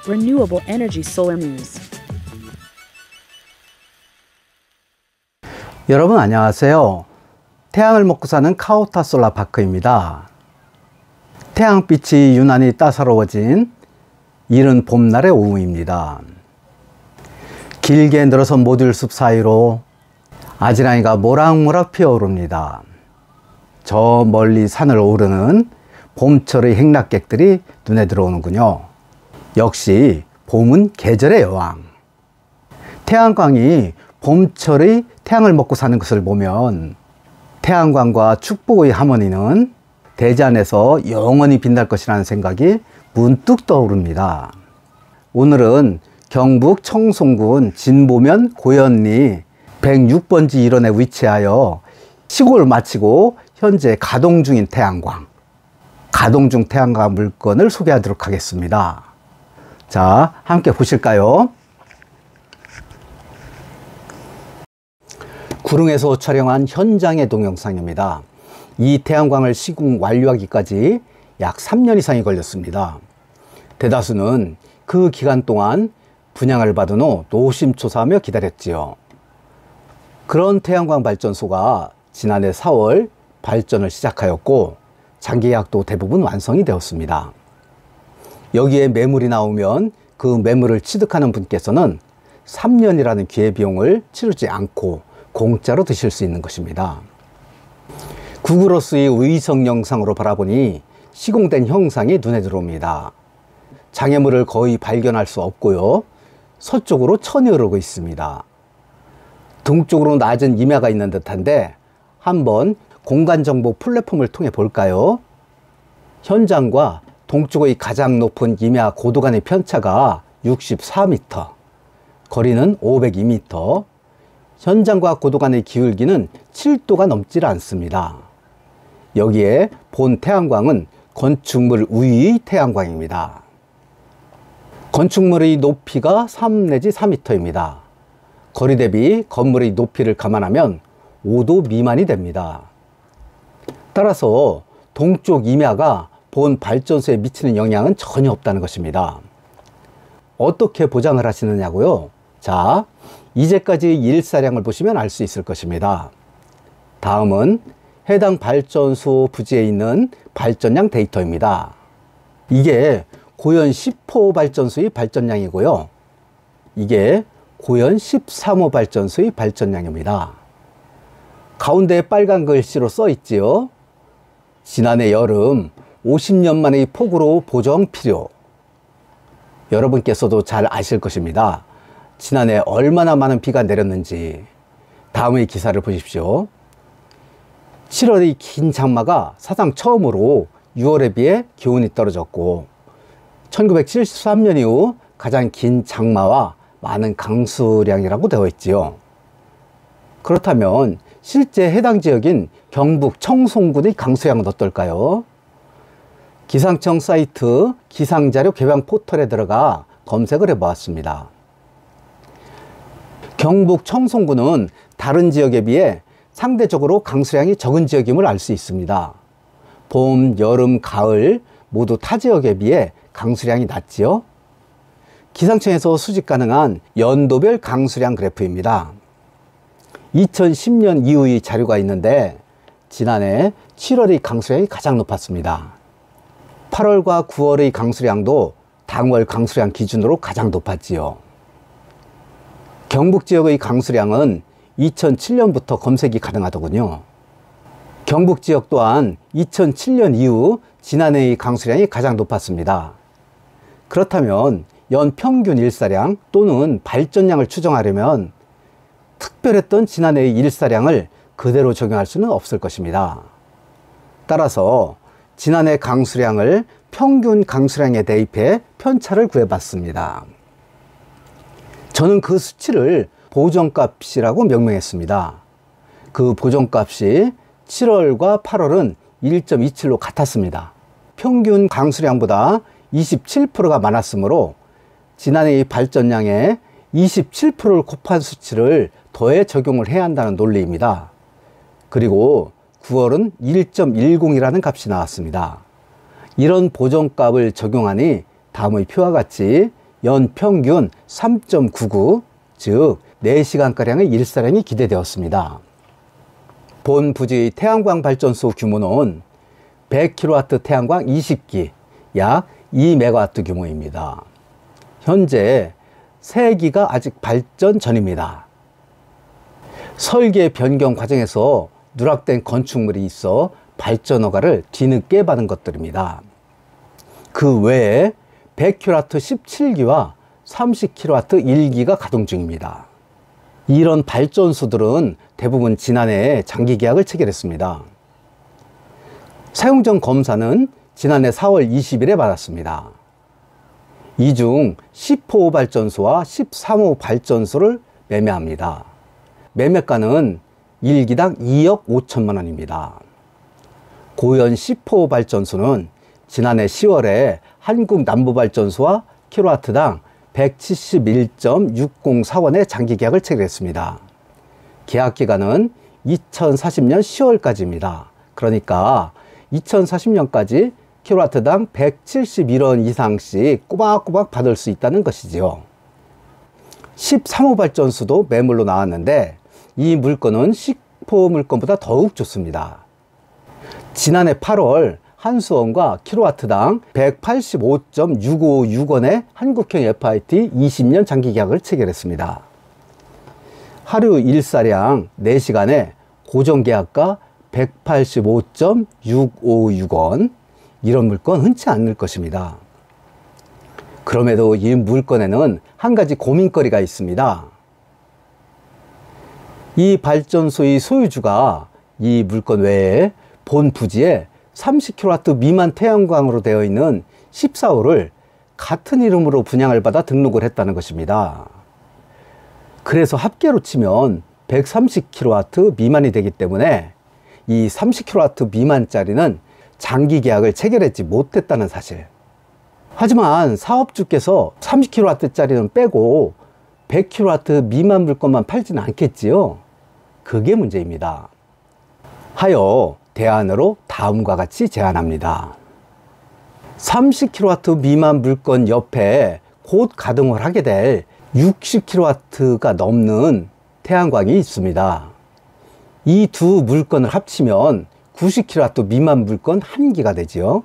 Renewable Energy Solar News. 여러분 안녕하세요. 태양을 먹고 사는 카오타 솔라파크입니다. 태양빛이 유난히 따사로워진 이른 봄날의 오후입니다. 길게 늘어선 모듈 숲 사이로 아지랑이가 모락모락 피어오릅니다. 저 멀리 산을 오르는 봄철의 행락객들이 눈에 들어오는군요. 역시 봄은 계절의 여왕. 태양광이 봄철의 태양을 먹고 사는 것을 보면 태양광과 축복의 하모니는 대지안에서 영원히 빛날 것이라는 생각이 문득 떠오릅니다. 오늘은 경북 청송군 진보면 고연리 106번지 일원에 위치하여 시골을 마치고 현재 가동 중인 태양광, 가동 중 태양광 물건을 소개하도록 하겠습니다. 자, 함께 보실까요? 구릉에서 촬영한 현장의 동영상입니다. 이 태양광을 시공 완료하기까지 약 3년 이상이 걸렸습니다. 대다수는 그 기간 동안 분양을 받은 후 노심초사하며 기다렸지요. 그런 태양광 발전소가 지난해 4월 발전을 시작하였고 장기 계약도 대부분 완성이 되었습니다. 여기에 매물이 나오면 그 매물을 취득하는 분께서는 3년이라는 기회비용을 치르지 않고 공짜로 드실 수 있는 것입니다. 구글어스의 위성 영상으로 바라보니 시공된 형상이 눈에 들어옵니다. 장애물을 거의 발견할 수 없고요. 서쪽으로 천이 흐르고 있습니다. 동쪽으로 낮은 임야가 있는 듯한데 한번 공간정보 플랫폼을 통해 볼까요? 현장과 동쪽의 가장 높은 임야 고도 간의 편차가 64m, 거리는 502m, 현장과 고도 간의 기울기는 7도가 넘질 않습니다. 여기에 본 태양광은 건축물 위의 태양광입니다. 건축물의 높이가 3 내지 4m입니다. 거리 대비 건물의 높이를 감안하면 5도 미만이 됩니다. 따라서 동쪽 임야가 본 발전소에 미치는 영향은 전혀 없다는 것입니다. 어떻게 보장을 하시느냐고요? 자, 이제까지 일사량을 보시면 알 수 있을 것입니다. 다음은 해당 발전소 부지에 있는 발전량 데이터입니다. 이게 고연 10호 발전소의 발전량이고요. 이게 고연 13호 발전소의 발전량입니다. 가운데 빨간 글씨로 써 있지요. 지난해 여름 50년 만의 폭우로 보정 필요. 여러분께서도 잘 아실 것입니다. 지난해 얼마나 많은 비가 내렸는지. 다음의 기사를 보십시오. 7월의 긴 장마가 사상 처음으로 6월에 비해 기온이 떨어졌고 1973년 이후 가장 긴 장마와 많은 강수량이라고 되어 있지요. 그렇다면 실제 해당 지역인 경북 청송군의 강수량은 어떨까요? 기상청 사이트 기상자료 개방 포털에 들어가 검색을 해보았습니다. 경북 청송군은 다른 지역에 비해 상대적으로 강수량이 적은 지역임을 알 수 있습니다. 봄, 여름, 가을 모두 타 지역에 비해 강수량이 낮지요. 기상청에서 수집 가능한 연도별 강수량 그래프입니다. 2010년 이후의 자료가 있는데 지난해 7월의 강수량이 가장 높았습니다. 8월과 9월의 강수량도 당월 강수량 기준으로 가장 높았지요. 경북 지역의 강수량은 2007년부터 검색이 가능하더군요. 경북 지역 또한 2007년 이후 지난해의 강수량이 가장 높았습니다. 그렇다면 연평균 일사량 또는 발전량을 추정하려면 특별했던 지난해의 일사량을 그대로 적용할 수는 없을 것입니다. 따라서 지난해 강수량을 평균 강수량에 대입해 편차를 구해봤습니다. 저는 그 수치를 보정값이라고 명명했습니다. 그 보정값이 7월과 8월은 1.27로 같았습니다. 평균 강수량보다 27%가 많았으므로 지난해의 발전량에 27%를 곱한 수치를 더해 적용을 해야 한다는 논리입니다. 그리고 9월은 1.10이라는 값이 나왔습니다. 이런 보정값을 적용하니 다음의 표와 같이 연평균 3.99, 즉 4시간가량의 일사량이 기대되었습니다. 본 부지 태양광 발전소 규모는 100kW 태양광 20기, 약 2MW 규모입니다. 현재 3기가 아직 발전 전입니다. 설계 변경 과정에서 누락된 건축물이 있어 발전 허가를 뒤늦게 받은 것들입니다. 그 외에 100kW 17기와 30kW 1기가 가동 중입니다. 이런 발전소들은 대부분 지난해 장기 계약을 체결했습니다. 사용전 검사는 지난해 4월 20일에 받았습니다. 이 중 10호 발전소와 13호 발전소를 매매합니다. 매매가는 1기당 2억 5천만 원입니다. 고현 10호 발전소는 지난해 10월에 한국남부발전소와 킬로와트당 171.604원의 장기 계약을 체결했습니다. 계약 기간은 2040년 10월까지입니다. 그러니까 2040년까지 킬로와트당 171원 이상씩 꼬박꼬박 받을 수 있다는 것이지요. 13호 발전소도 매물로 나왔는데 이 물건은 10호 물건보다 더욱 좋습니다. 지난해 8월 한수원과 킬로와트당 185.656원의 한국형 FIT 20년 장기 계약을 체결했습니다. 하루 일사량 4시간에 고정계약가 185.656원, 이런 물건 흔치 않을 것입니다. 그럼에도 이 물건에는 한 가지 고민거리가 있습니다. 이 발전소의 소유주가 이 물건 외에 본 부지에 30kW 미만 태양광으로 되어 있는 14호를 같은 이름으로 분양을 받아 등록을 했다는 것입니다. 그래서 합계로 치면 130kW 미만이 되기 때문에 이 30kW 미만짜리는 장기 계약을 체결하지 못했다는 사실. 하지만 사업주께서 30kW짜리는 빼고 100kW 미만 물건만 팔지는 않겠지요. 그게 문제입니다. 하여 대안으로 다음과 같이 제안합니다. 30kW 미만 물건 옆에 곧 가동을 하게 될 60kW가 넘는 태양광이 있습니다. 이 두 물건을 합치면 90kW 미만 물건 1기가 되지요.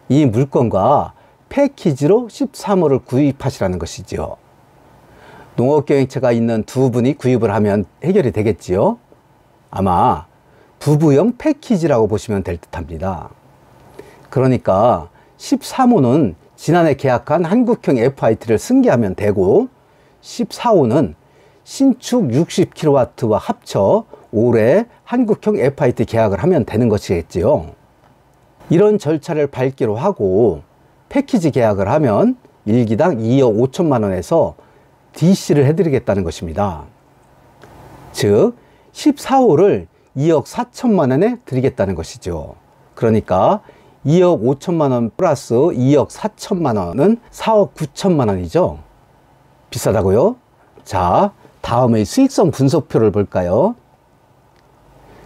이 물건과 패키지로 13호를 구입하시라는 것이지요. 농업경영체가 있는 두 분이 구입을 하면 해결이 되겠지요. 아마 부부형 패키지라고 보시면 될 듯합니다. 그러니까 13호는 지난해 계약한 한국형 FIT를 승계하면 되고 14호는 신축 60kW와 합쳐 올해 한국형 FIT 계약을 하면 되는 것이겠지요. 이런 절차를 밟기로 하고 패키지 계약을 하면 1기당 2억 5천만 원에서 DC를 해드리겠다는 것입니다. 즉 14호를 2억 4천만 원에 드리겠다는 것이죠. 그러니까 2억 5천만 원 플러스 2억 4천만 원은 4억 9천만 원이죠. 비싸다고요? 자, 다음의 수익성 분석표를 볼까요?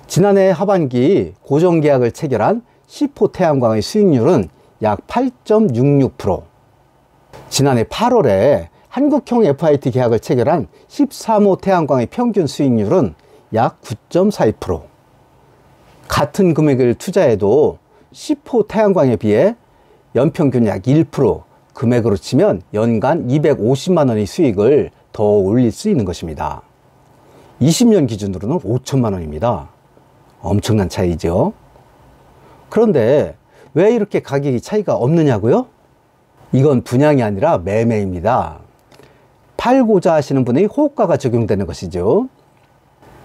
지난해 하반기 고정계약을 체결한 10호 태양광의 수익률은 약 8.66%. 지난해 8월에 한국형 FIT 계약을 체결한 13호 태양광의 평균 수익률은 약 9.42%. 같은 금액을 투자해도 10호 태양광에 비해 연평균 약 1%, 금액으로 치면 연간 250만 원의 수익을 더 올릴 수 있는 것입니다. 20년 기준으로는 5천만 원입니다. 엄청난 차이죠. 그런데 왜 이렇게 가격이 차이가 없느냐고요? 이건 분양이 아니라 매매입니다. 팔고자 하시는 분의 호가가 적용되는 것이죠.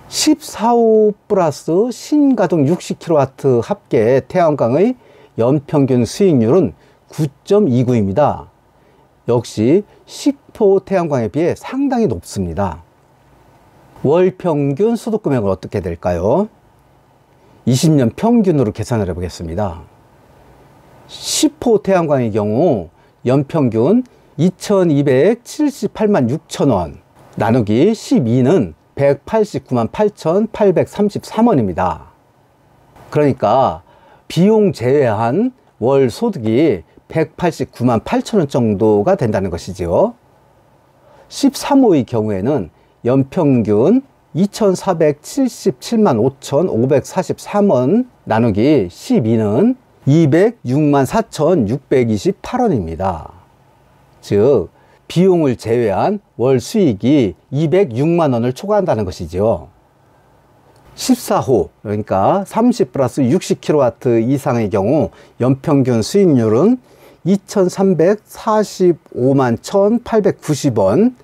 14호 플러스 신가동 60kW 합계 태양광의 연평균 수익률은 9.29입니다. 역시 10호 태양광에 비해 상당히 높습니다. 월 평균 소득 금액은 어떻게 될까요? 20년 평균으로 계산을 해 보겠습니다. 10호 태양광의 경우 연평균 2278만 6천원 나누기 12는 189만 8,833원입니다. 그러니까 비용 제외한 월 소득이 189만 8천 원 정도가 된다는 것이지요. 13호의 경우에는 연평균 2,477만 5,543원 나누기 12는 206만 4,628원입니다. 즉 비용을 제외한 월 수익이 206만 원을 초과한다는 것이죠. 14호, 그러니까 30 플러스 60kW 이상의 경우 연평균 수익률은 2,345만 1,890원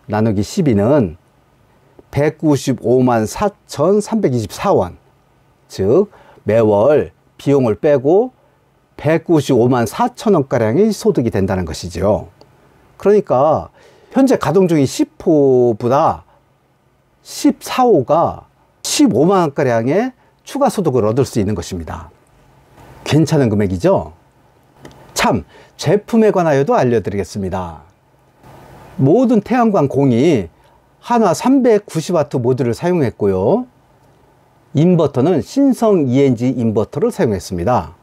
나누기 12는 195만 4,324원, 즉 매월 비용을 빼고 195만 4천 원가량의 소득이 된다는 것이죠. 그러니까 현재 가동 중인 10호보다 14호가 15만 원가량의 추가 소득을 얻을 수 있는 것입니다. 괜찮은 금액이죠? 참, 제품에 관하여도 알려드리겠습니다. 모든 태양광 공이 한화 390W 모듈을 사용했고요. 인버터는 신성 ENG 인버터를 사용했습니다.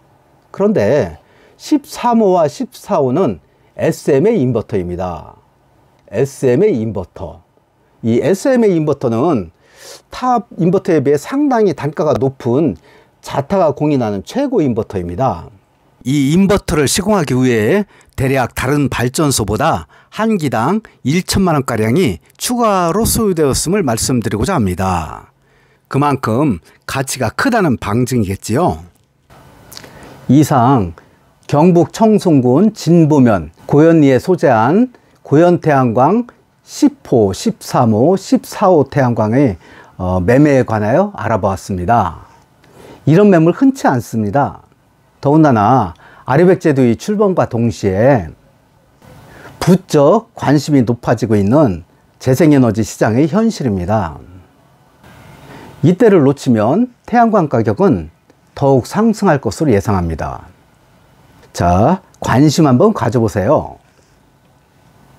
그런데 13호와 14호는 SMA 인버터입니다. SMA 인버터. 이 SMA 인버터는 타 인버터에 비해 상당히 단가가 높은 자타가 공인하는 최고 인버터입니다. 이 인버터를 시공하기 위해 대략 다른 발전소보다 한 기당 1천만 원가량이 추가로 소요되었음을 말씀드리고자 합니다. 그만큼 가치가 크다는 방증이겠지요. 이상 경북 청송군 진보면 고현리에 소재한 고현태양광 10호, 13호, 14호 태양광의 매매에 관하여 알아보았습니다. 이런 매물 흔치 않습니다. 더군다나 아리백제도의 출범과 동시에 부쩍 관심이 높아지고 있는 재생에너지 시장의 현실입니다. 이때를 놓치면 태양광 가격은 더욱 상승할 것으로 예상합니다. 자, 관심 한번 가져보세요.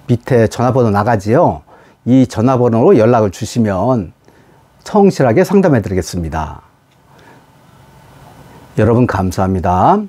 밑에 전화번호 나가지요. 이 전화번호로 연락을 주시면 성실하게 상담해 드리겠습니다. 여러분 감사합니다.